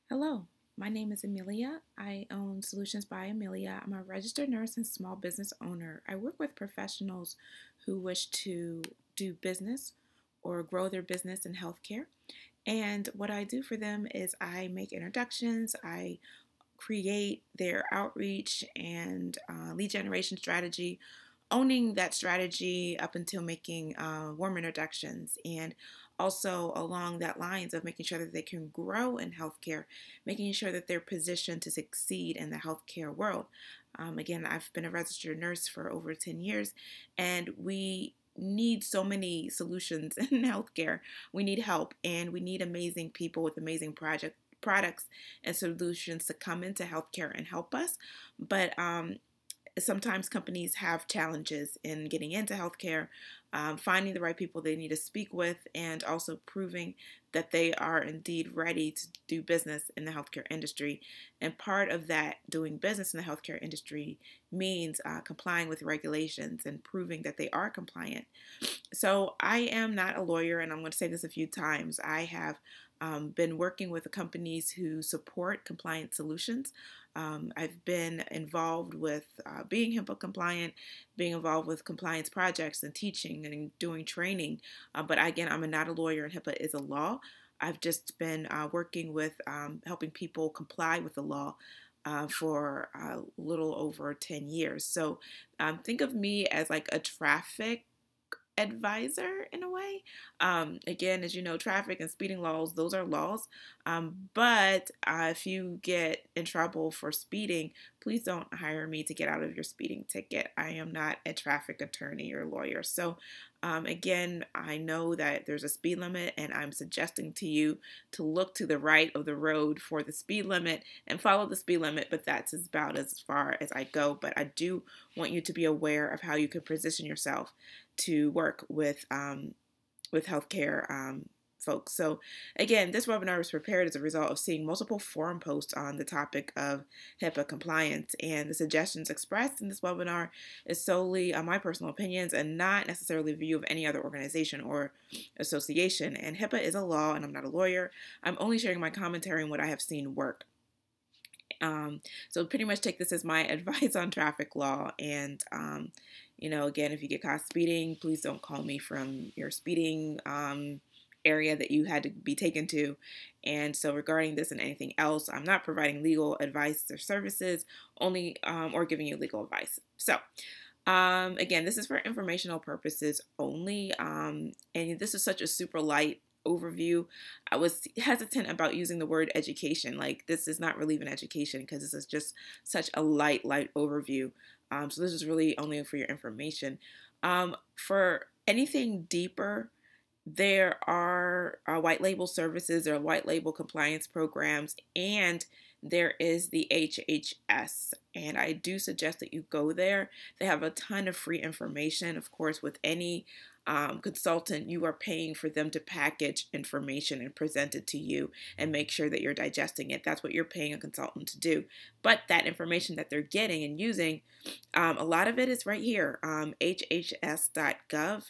Hello, my name is Amelia. I own Solutions by Amelia. I'm a registered nurse and small business owner. I work with professionals who wish to do business or grow their business in healthcare. And what I do for them is I make introductions, I create their outreach and lead generation strategy, owning that strategy up until making warm introductions, and also along that lines of making sure that they can grow in healthcare, making sure that they're positioned to succeed in the healthcare world. Again, I've been a registered nurse for over 10 years, and we need so many solutions in healthcare. We need help, and we need amazing people with amazing products and solutions to come into healthcare and help us. But sometimes companies have challenges in getting into healthcare, finding the right people they need to speak with, and also proving that they are indeed ready to do business in the healthcare industry. And part of that doing business in the healthcare industry means complying with regulations and proving that they are compliant. So I am not a lawyer, and I'm going to say this a few times. I have been working with companies who support compliance solutions. I've been involved with being HIPAA compliant, being involved with compliance projects and teaching and doing training. But again, I'm not a lawyer, and HIPAA is a law. I've just been working with helping people comply with the law for a little over 10 years. So think of me as like a traffic advisor in a way. Again, as you know, traffic and speeding laws, those are laws. But if you get in trouble for speeding, please don't hire me to get out of your speeding ticket. I am not a traffic attorney or lawyer. So again, I know that there's a speed limit, and I'm suggesting to you to look to the right of the road for the speed limit and follow the speed limit, but that's about as far as I go. But I do want you to be aware of how you can position yourself to work with healthcare folks. So again, this webinar was prepared as a result of seeing multiple forum posts on the topic of HIPAA compliance, and the suggestions expressed in this webinar is solely my personal opinions and not necessarily a view of any other organization or association. And HIPAA is a law, and I'm not a lawyer. I'm only sharing my commentary on what I have seen work. So pretty much take this as my advice on traffic law. And, again, if you get caught speeding, please don't call me from your speeding area that you had to be taken to. And so regarding this and anything else, I'm not providing legal advice or services, only or giving you legal advice. So again, this is for informational purposes only. And this is such a super light overview. I was hesitant about using the word education. Like, this is not really even education, because this is just such a light overview. So this is really only for your information. For anything deeper, there are white label services, there are white label compliance programs, and there is the HHS. And I do suggest that you go there. They have a ton of free information. Of course, with any consultant, you are paying for them to package information and present it to you and make sure that you're digesting it. That's what you're paying a consultant to do. But that information that they're getting and using, a lot of it is right here, hhs.gov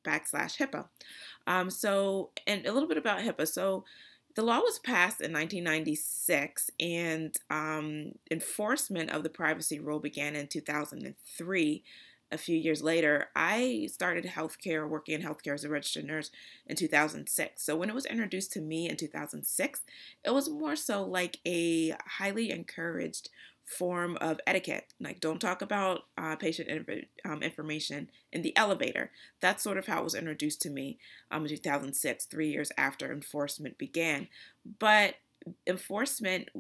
/HIPAA. So, and a little bit about HIPAA. So, the law was passed in 1996, and enforcement of the privacy rule began in 2003. A few years later, I started working in healthcare as a registered nurse in 2006. So when it was introduced to me in 2006, it was more so like a highly encouraged form of etiquette. Like, don't talk about patient information in the elevator. That's sort of how it was introduced to me in 2006, 3 years after enforcement began. But enforcement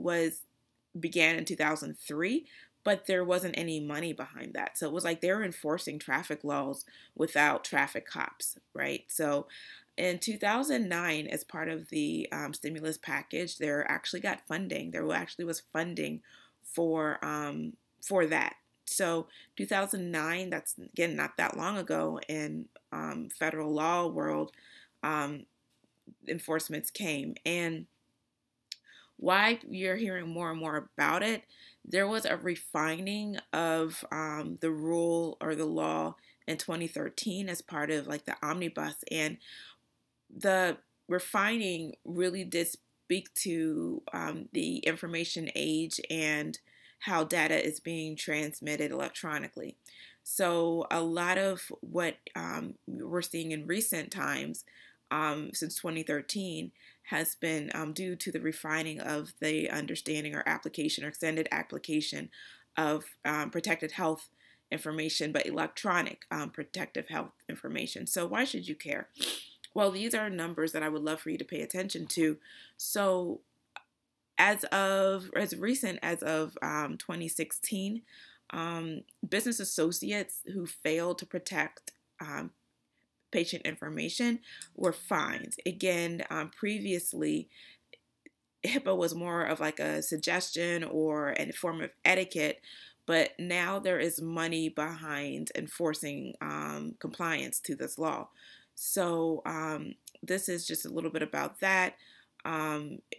began in 2003, but there wasn't any money behind that. So it was like they were enforcing traffic laws without traffic cops, right? So in 2009, as part of the stimulus package, there actually got funding. There actually was funding for that. So 2009, that's again not that long ago in federal law world, enforcements came. And why you're hearing more and more about it, there was a refining of the rule or the law in 2013 as part of like the omnibus, and the refining really did speak to the information age and how data is being transmitted electronically. So a lot of what we're seeing in recent times, since 2013, has been due to the refining of the understanding or application or extended application of protected health information, but electronic protective health information. So why should you care? Well, these are numbers that I would love for you to pay attention to. So as recent as of 2016, business associates who failed to protect patient information were fined. Again, previously, HIPAA was more of like a suggestion or a form of etiquette, but now there is money behind enforcing compliance to this law. So this is just a little bit about that.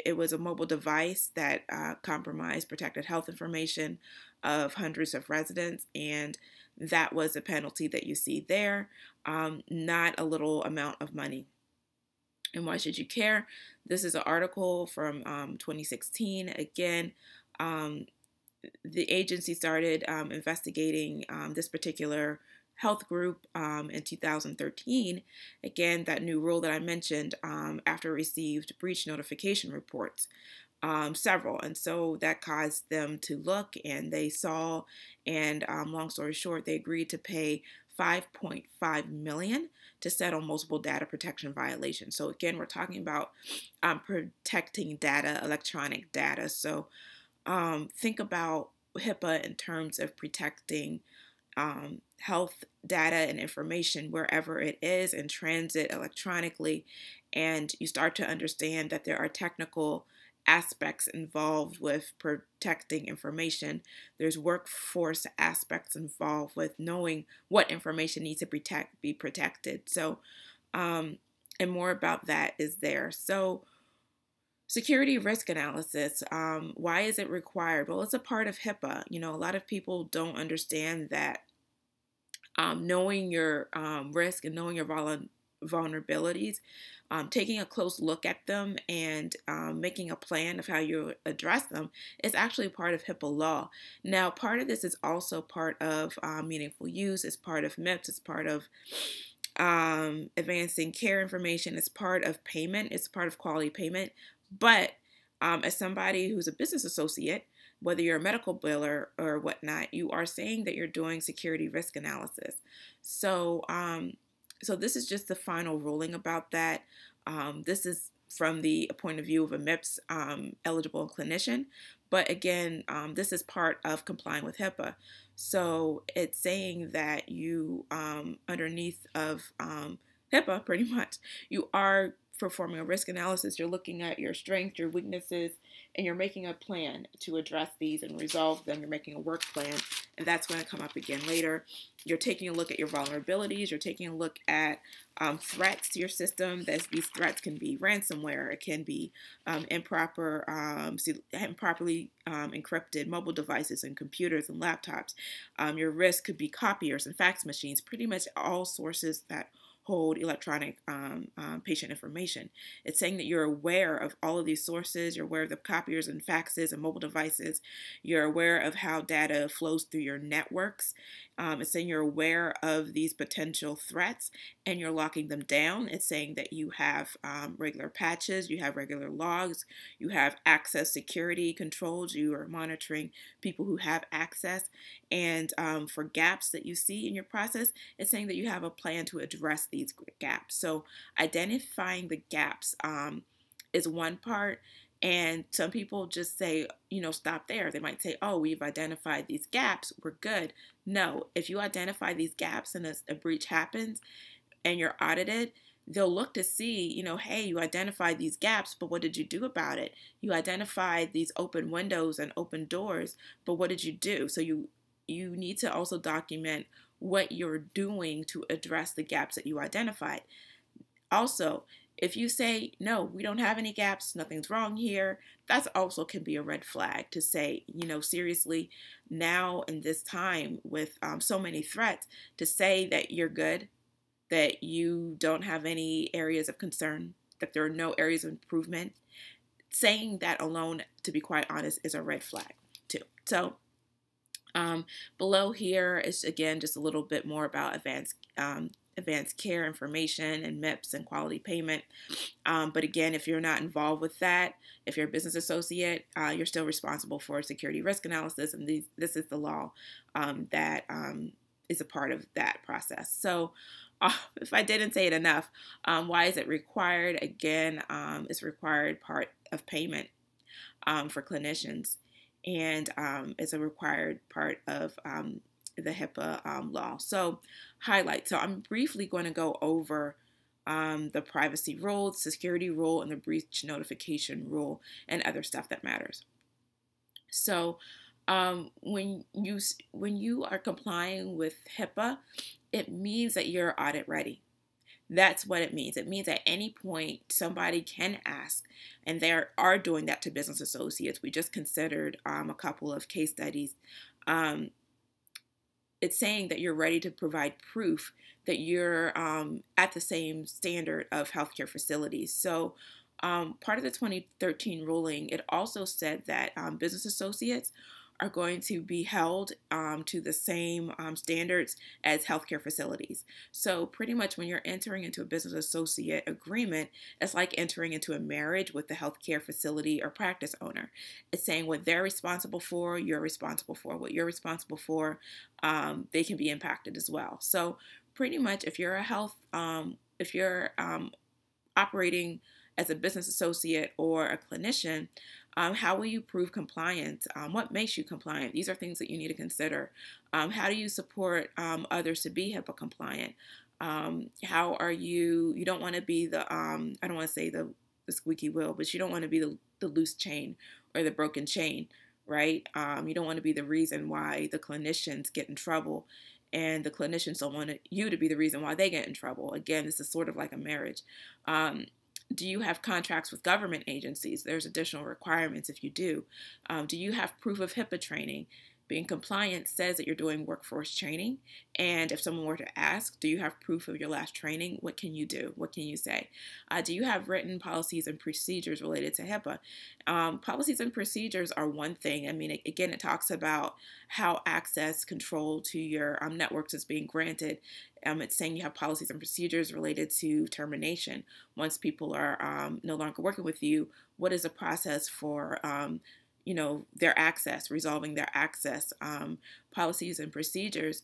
It was a mobile device that compromised protected health information of hundreds of residents, and that was a penalty that you see there, not a little amount of money. And why should you care? This is an article from 2016. Again, the agency started investigating this particular health group in 2013. Again, that new rule that I mentioned after it received breach notification reports, several. And so that caused them to look, and they saw, and long story short, they agreed to pay $5.5 million to settle multiple data protection violations. So again, we're talking about protecting data, electronic data. So think about HIPAA in terms of protecting health data and information wherever it is in transit electronically, and you start to understand that there are technical aspects involved with protecting information. There's workforce aspects involved with knowing what information needs to be protected. So, and more about that is there. So, security risk analysis, why is it required? Well, it's a part of HIPAA. You know, a lot of people don't understand that knowing your risk and knowing your vulnerabilities, taking a close look at them and making a plan of how you address them is actually part of HIPAA law. Now, part of this is also part of meaningful use, it's part of MIPS, it's part of advancing care information, it's part of payment, it's part of quality payment. But as somebody who's a business associate, whether you're a medical biller or whatnot, you are saying that you're doing security risk analysis. So, so this is just the final ruling about that. This is from the point of view of a MIPS eligible clinician. But again, this is part of complying with HIPAA. So it's saying that you, underneath of HIPAA, pretty much, you are performing a risk analysis. You're looking at your strengths, your weaknesses, and you're making a plan to address these and resolve them. You're making a work plan, and that's going to come up again later. You're taking a look at your vulnerabilities. You're taking a look at threats to your system. These threats can be ransomware. It can be improperly encrypted mobile devices and computers and laptops. Your risk could be copiers and fax machines, pretty much all sources that hold electronic patient information. It's saying that you're aware of all of these sources, you're aware of the copiers and faxes and mobile devices, you're aware of how data flows through your networks. It's saying you're aware of these potential threats and you're locking them down. It's saying that you have regular patches, you have regular logs, you have access security controls, you are monitoring people who have access, and for gaps that you see in your process, it's saying that you have a plan to address these gaps. So identifying the gaps is one part, and some people just say, stop there. They might say, oh, we've identified these gaps, we're good. No, if you identify these gaps and a breach happens and you're audited, they'll look to see, hey, you identified these gaps, but what did you do about it? You identified these open windows and open doors, but what did you do? So you need to also document what you're doing to address the gaps that you identified. Also, if you say, no, we don't have any gaps, nothing's wrong here, that's also can be a red flag to say, seriously, now in this time with so many threats, to say that you're good, that you don't have any areas of concern, that there are no areas of improvement, saying that alone, to be quite honest, is a red flag too. So below here is, again, just a little bit more about advanced care information and MIPS and quality payment. But again, if you're not involved with that, if you're a business associate, you're still responsible for security risk analysis, and this is the law that is a part of that process. So if I didn't say it enough, why is it required? Again, it's required part of payment for clinicians, and it's a required part of the HIPAA law. So highlight. So I'm briefly going to go over the privacy rule, the security rule, and the breach notification rule, and other stuff that matters. So when you are complying with HIPAA, it means that you're audit ready. That's what it means. It means at any point somebody can ask, and they are doing that to business associates. We just considered a couple of case studies. It's saying that you're ready to provide proof that you're at the same standard of healthcare facilities. So part of the 2013 ruling, it also said that business associates are going to be held to the same standards as healthcare facilities. So pretty much when you're entering into a business associate agreement, it's like entering into a marriage with the healthcare facility or practice owner. It's saying what they're responsible for, you're responsible for. What you're responsible for, they can be impacted as well. So pretty much if you're operating as a business associate or a clinician, how will you prove compliance? What makes you compliant? These are things that you need to consider. How do you support others to be HIPAA compliant? How are you don't want to be the, I don't want to say the squeaky wheel, but you don't want to be the loose chain or the broken chain, right? You don't want to be the reason why the clinicians get in trouble, and the clinicians don't want you to be the reason why they get in trouble. Again, this is sort of like a marriage. Do you have contracts with government agencies? There's additional requirements if you do. Do you have proof of HIPAA training? Being compliant says that you're doing workforce training. And if someone were to ask, do you have proof of your last training? What can you do? What can you say? Do you have written policies and procedures related to HIPAA? Policies and procedures are one thing. I mean, again, it talks about how access control to your networks is being granted. It's saying you have policies and procedures related to termination. Once people are no longer working with you, what is the process for their access, resolving their access, policies and procedures.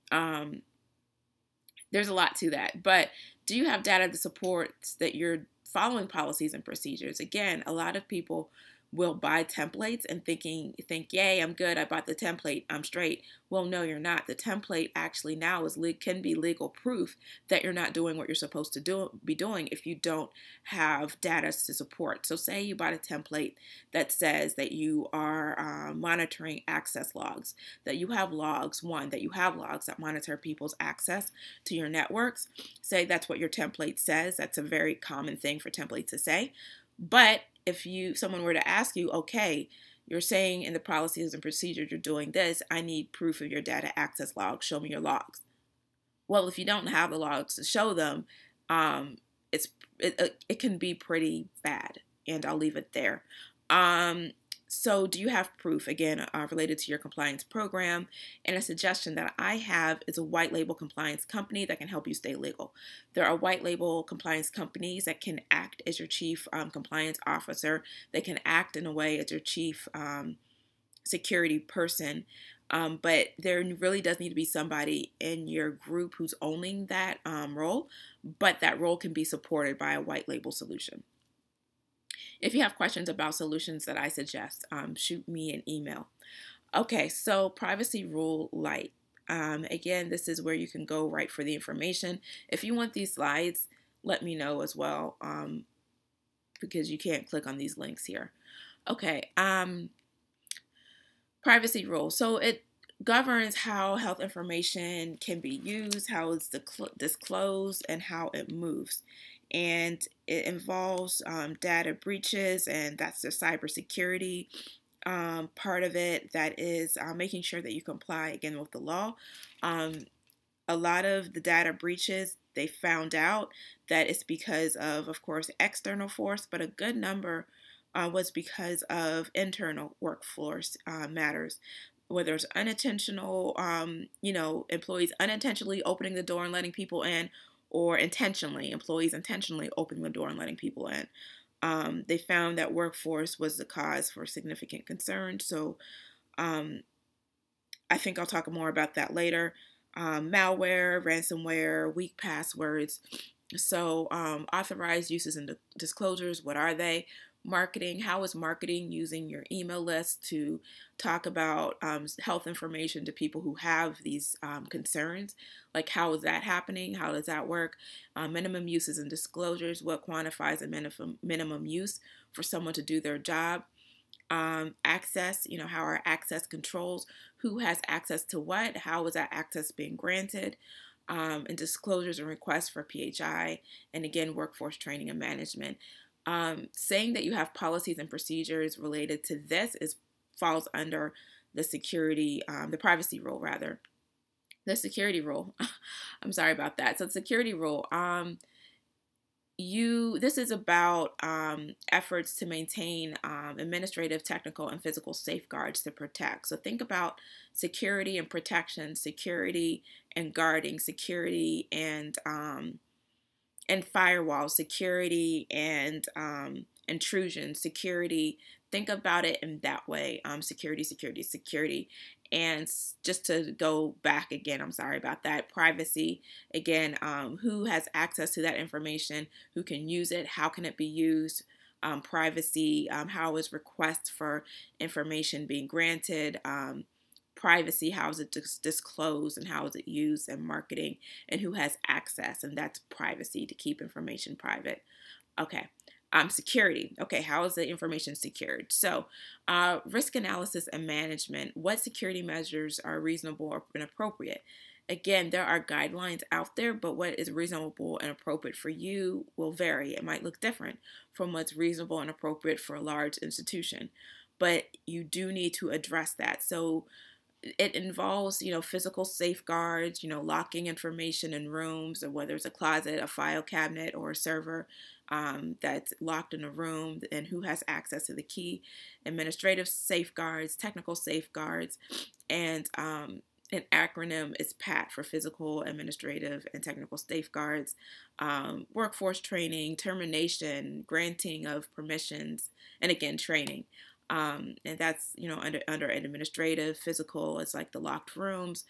There's a lot to that, but do you have data that supports that you're following policies and procedures? Again, a lot of people will buy templates and think, yay, I'm good. I bought the template. I'm straight. Well, no, you're not. The template actually now can be legal proof that you're not doing what you're supposed to be doing if you don't have data to support. So say you bought a template that says that you are monitoring access logs, that you have logs, that you have logs that monitor people's access to your networks. Say that's what your template says. That's a very common thing for templates to say. But if someone were to ask you, okay, you're saying in the policies and procedures you're doing this, I need proof of your data access logs. Show me your logs. Well, if you don't have the logs to show them, it can be pretty bad, and I'll leave it there. So do you have proof, again, related to your compliance program? And a suggestion that I have is a white label compliance company that can help you stay legal. There are white label compliance companies that can act as your chief compliance officer. They can act in a way as your chief security person. But there really does need to be somebody in your group who's owning that role, but that role can be supported by a white label solution. If you have questions about solutions that I suggest, shoot me an email. Okay, so privacy rule light. Again, this is where you can go right for the information. If you want these slides, let me know as well, because you can't click on these links here. Okay, privacy rule. So it governs how health information can be used, how it's disclosed, and how it moves. And it involves data breaches, and that's the cybersecurity part of it. That is making sure that you comply, again, with the law. A lot of the data breaches, they found out that it's because of course, external force, but a good number was because of internal workforce matters, whether it's unintentional, employees unintentionally opening the door and letting people in, or intentionally, employees intentionally opening the door and letting people in. They found that workforce was the cause for significant concern. So I think I'll talk more about that later. Malware, ransomware, weak passwords. So authorized uses and disclosures, what are they? Marketing, how is marketing using your email list to talk about health information to people who have these concerns? Like, how is that happening? How does that work? Minimum uses and disclosures, what quantifies a minimum use for someone to do their job? Access, how are access controls? Who has access to what? How is that access being granted? And disclosures and requests for PHI, and again, workforce training and management. Saying that you have policies and procedures related to this falls under the the privacy rule rather. The security rule. I'm sorry about that. So the security rule. This is about efforts to maintain administrative, technical, and physical safeguards to protect. So think about security and protection, security and guarding, security and firewalls, security and intrusion, security. Think about it in that way. Security, security, security. And just to go back again, I'm sorry about that. Privacy, again, who has access to that information, who can use it, how can it be used? Privacy, how is requests for information being granted? Privacy, how is it disclosed and how is it used, and marketing, and who has access, and that's privacy, to keep information private. Okay. Security. Okay, how is the information secured? So, risk analysis and management. What security measures are reasonable and appropriate? Again, there are guidelines out there, but what is reasonable and appropriate for you will vary. It might look different from what's reasonable and appropriate for a large institution, but you do need to address that. So, it involves, physical safeguards, locking information in rooms, or whether it's a closet, a file cabinet, or a server that's locked in a room, and who has access to the key. Administrative safeguards, technical safeguards, and an acronym is PAT for physical, administrative, and technical safeguards. Workforce training, termination, granting of permissions, and again, training. And that's, under administrative. Physical, it's like the locked rooms.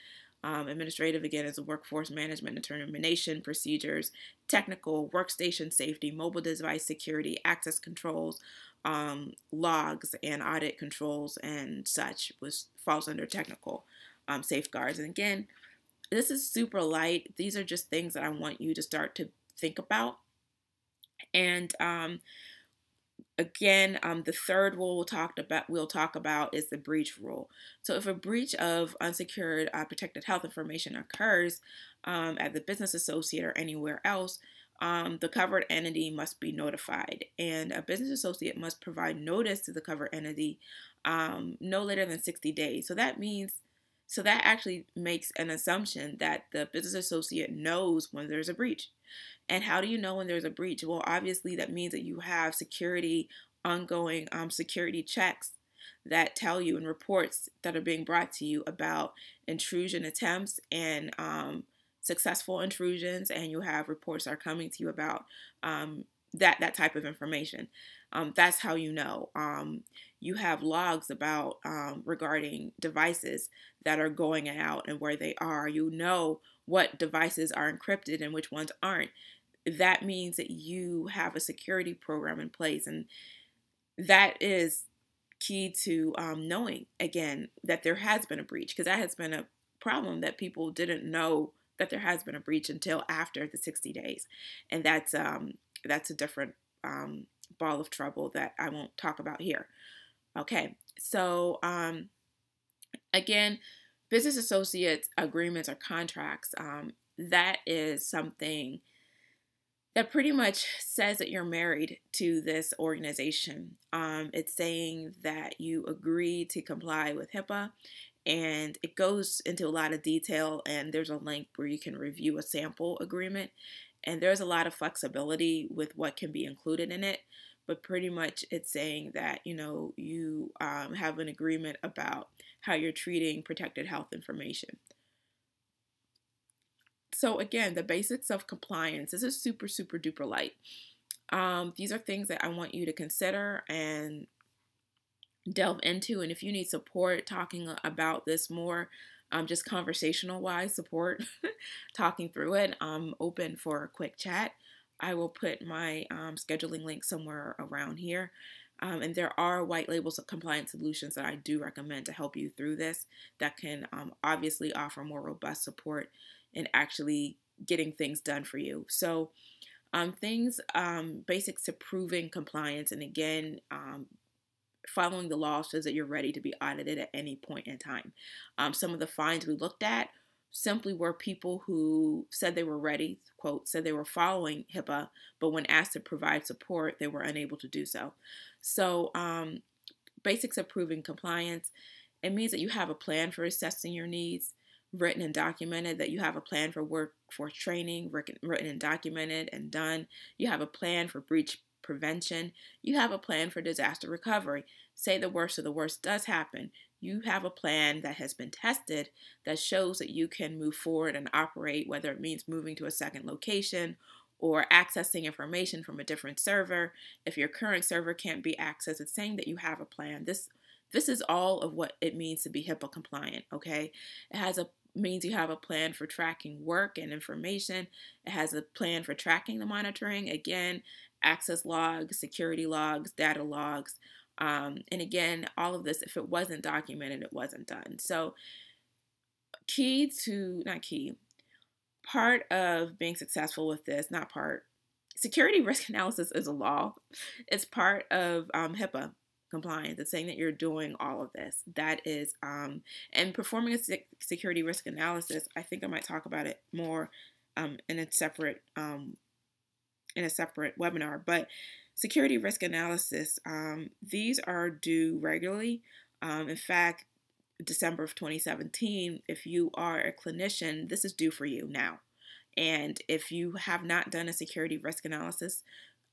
Administrative, again, is a workforce management and termination procedures. Technical, workstation safety, mobile device security, access controls, logs and audit controls and such falls under technical safeguards. And again, this is super light. These are just things that I want you to start to think about. And again, the third rule we'll talk about is the breach rule. So if a breach of unsecured protected health information occurs at the business associate or anywhere else, the covered entity must be notified, and a business associate must provide notice to the covered entity no later than 60 days. So that actually makes an assumption that the business associate knows when there's a breach. And how do you know when there's a breach? Well, obviously that means that you have ongoing security checks that tell you, and reports that are being brought to you about intrusion attempts and successful intrusions, and you have reports that are coming to you about that type of information. That's how you know. You have logs about regarding devices that are going out and where they are. You know what devices are encrypted and which ones aren't. That means that you have a security program in place, and that is key to knowing, again, that there has been a breach, because that has been a problem, that people didn't know that there has been a breach until after the 60 days. And that's a different ball of trouble that I won't talk about here. Okay, so again, business associates agreements or contracts, that is something that pretty much says that you're married to this organization. It's saying that you agree to comply with HIPAA, and it goes into a lot of detail, and there's a link where you can review a sample agreement, and there's a lot of flexibility with what can be included in it. but pretty much it's saying that, you have an agreement about how you're treating protected health information. So again, the basics of compliance. This is super, super duper light. These are things that I want you to consider and delve into. And if you need support talking about this more, just conversational wise support, talking through it, I'm open for a quick chat. I will put my scheduling link somewhere around here. And there are white labels of compliance solutions that I do recommend to help you through this that can obviously offer more robust support in actually getting things done for you. So basics to proving compliance. And again, following the law says that you're ready to be audited at any point in time. Some of the fines we looked at simply were people who said they were ready, quote, said they were following HIPAA, but when asked to provide support, they were unable to do so. So basics of proving compliance, it means that you have a plan for assessing your needs, written and documented, that you have a plan for workforce training, written and documented and done. You have a plan for breach prevention. You have a plan for disaster recovery. Say the worst of the worst does happen. You have a plan that has been tested that shows that you can move forward and operate, whether it means moving to a second location or accessing information from a different server. If your current server can't be accessed, it's saying that you have a plan. This is all of what it means to be HIPAA compliant, okay? It means you have a plan for tracking work and information. It has a plan for tracking the monitoring. Again, access logs, security logs, data logs. And again, all of this, if it wasn't documented, it wasn't done. So part of being successful with this, security risk analysis is a law. It's part of HIPAA compliance. It's saying that you're doing all of this. That is, and performing a security risk analysis, I think I might talk about it more in a separate webinar, but security risk analysis, these are due regularly. In fact, December of 2017, if you are a clinician, this is due for you now. And if you have not done a security risk analysis,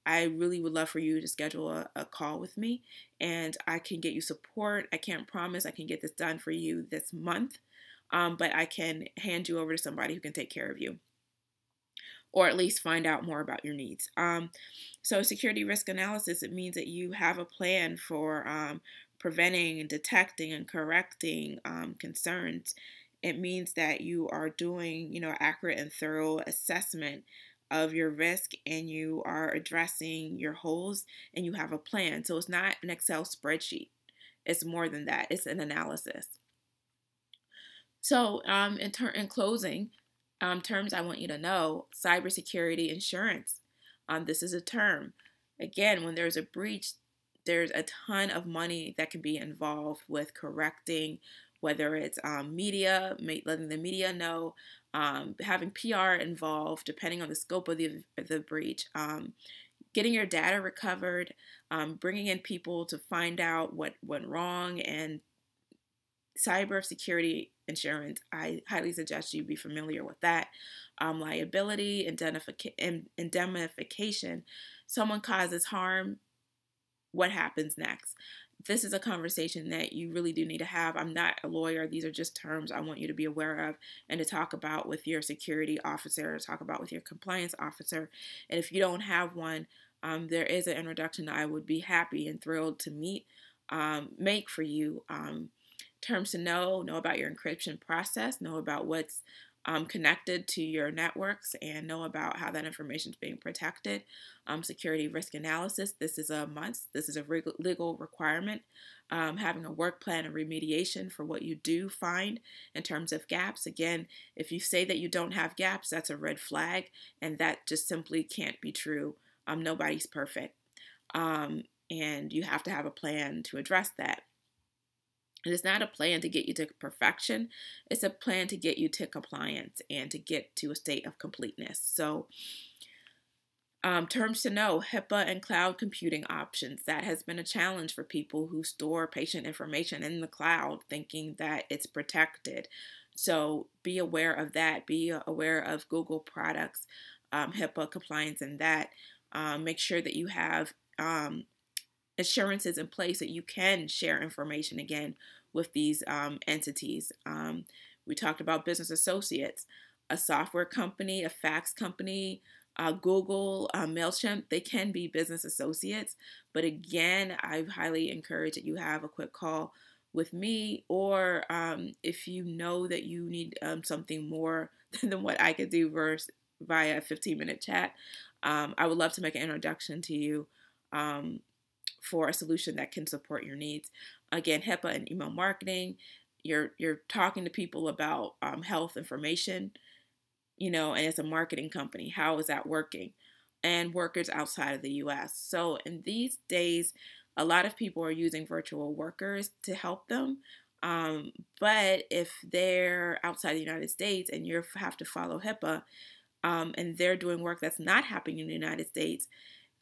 I really would love for you to schedule a call with me and I can get you support. I can't promise I can get this done for you this month, but I can hand you over to somebody who can take care of you, or at least find out more about your needs. So security risk analysis, it means that you have a plan for preventing and detecting and correcting concerns. It means that you are doing, accurate and thorough assessment of your risk and you are addressing your holes and you have a plan. So it's not an Excel spreadsheet. It's more than that. It's an analysis. So in closing, terms I want you to know: cybersecurity insurance. This is a term. Again, when there's a breach, there's a ton of money that can be involved with correcting, whether it's media, letting the media know, having PR involved, depending on the scope of the breach, getting your data recovered, bringing in people to find out what went wrong, and cybersecurity insurance. I highly suggest you be familiar with that. Liability, indemnification. Someone causes harm, what happens next? This is a conversation that you really do need to have. I'm not a lawyer. These are just terms I want you to be aware of and to talk about with your security officer, talk about with your compliance officer. And if you don't have one, there is an introduction that I would be happy and thrilled to make for you. Terms to know about your encryption process, know about what's connected to your networks, and know about how that information is being protected. Security risk analysis, this is a must. This is a legal requirement. Having a work plan and remediation for what you do find in terms of gaps. Again, if you say that you don't have gaps, that's a red flag, and that just simply can't be true. Nobody's perfect, and you have to have a plan to address that. It is not a plan to get you to perfection. It's a plan to get you to compliance and to get to a state of completeness. So terms to know: HIPAA and cloud computing options. That has been a challenge for people who store patient information in the cloud thinking that it's protected. So be aware of that. Be aware of Google products, HIPAA compliance, and that. Make sure that you have assurances in place that you can share information again with these entities. We talked about business associates, a software company, a fax company, Google, MailChimp. They can be business associates. But again, I highly encourage that you have a quick call with me, or if you know that you need something more than what I could do via a 15-minute chat, I would love to make an introduction to you for a solution that can support your needs. Again, HIPAA and email marketing. You're talking to people about health information, and it's a marketing company. How is that working? And workers outside of the U.S. So in these days, a lot of people are using virtual workers to help them. But if they're outside the United States and you have to follow HIPAA, and they're doing work that's not happening in the United States,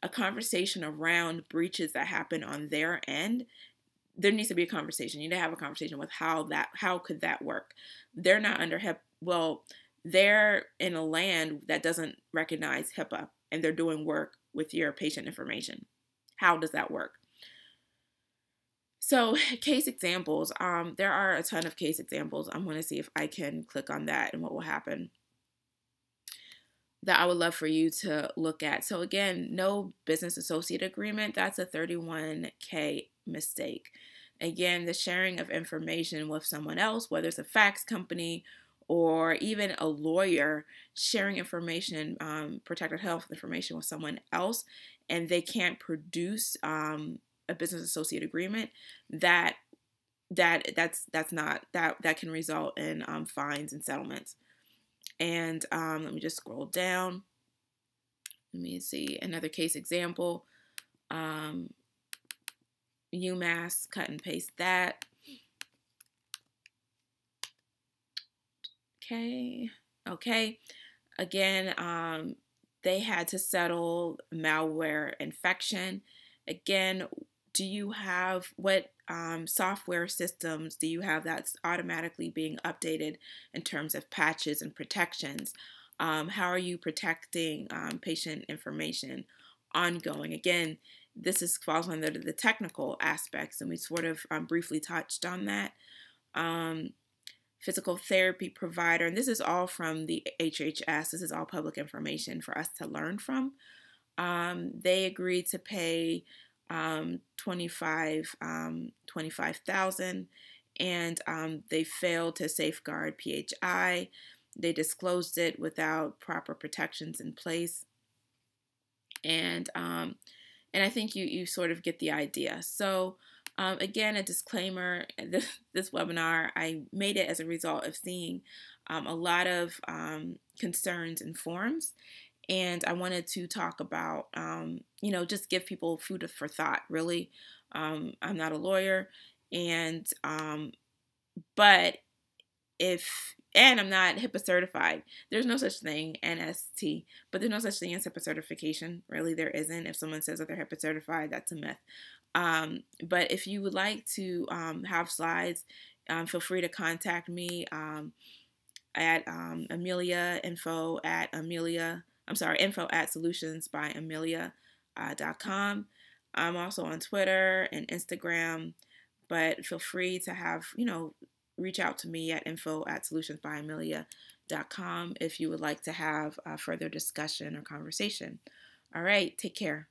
a conversation around breaches that happen on their end, there needs to be a conversation. You need to have a conversation with how could that work? They're not under HIPAA. Well, they're in a land that doesn't recognize HIPAA, and they're doing work with your patient information. How does that work? So case examples, there are a ton of case examples. I'm going to see if I can click on that and what will happen that I would love for you to look at. So again, no business associate agreement. That's a $31K mistake. Again, the sharing of information with someone else, whether it's a fax company or even a lawyer, sharing information, protected health information with someone else, and they can't produce a business associate agreement, that can result in fines and settlements. And let me just scroll down. Let me see another case example. UMass, cut and paste that. Okay. Again, they had to settle malware infection. Again, do you have what software systems do you have that's automatically being updated in terms of patches and protections? How are you protecting patient information ongoing? Again, this falls under the technical aspects, and we sort of briefly touched on that. Physical therapy provider, and this is all from the HHS. This is all public information for us to learn from. They agreed to pay $25,000, and they failed to safeguard PHI. They disclosed it without proper protections in place, and I think you sort of get the idea. So again, a disclaimer: this webinar, I made it as a result of seeing a lot of concerns in forums. And I wanted to talk about, just give people food for thought, really. I'm not a lawyer, and I'm not HIPAA certified. There's no such thing, NST, but there's no such thing as HIPAA certification. Really, there isn't. If someone says that they're HIPAA certified, that's a myth. But if you would like to have slides, feel free to contact me at info@solutionsbyamelia.com. I'm also on Twitter and Instagram, but feel free to reach out to me at info@solutionsbyamelia.com if you would like to have a further discussion or conversation. All right, take care.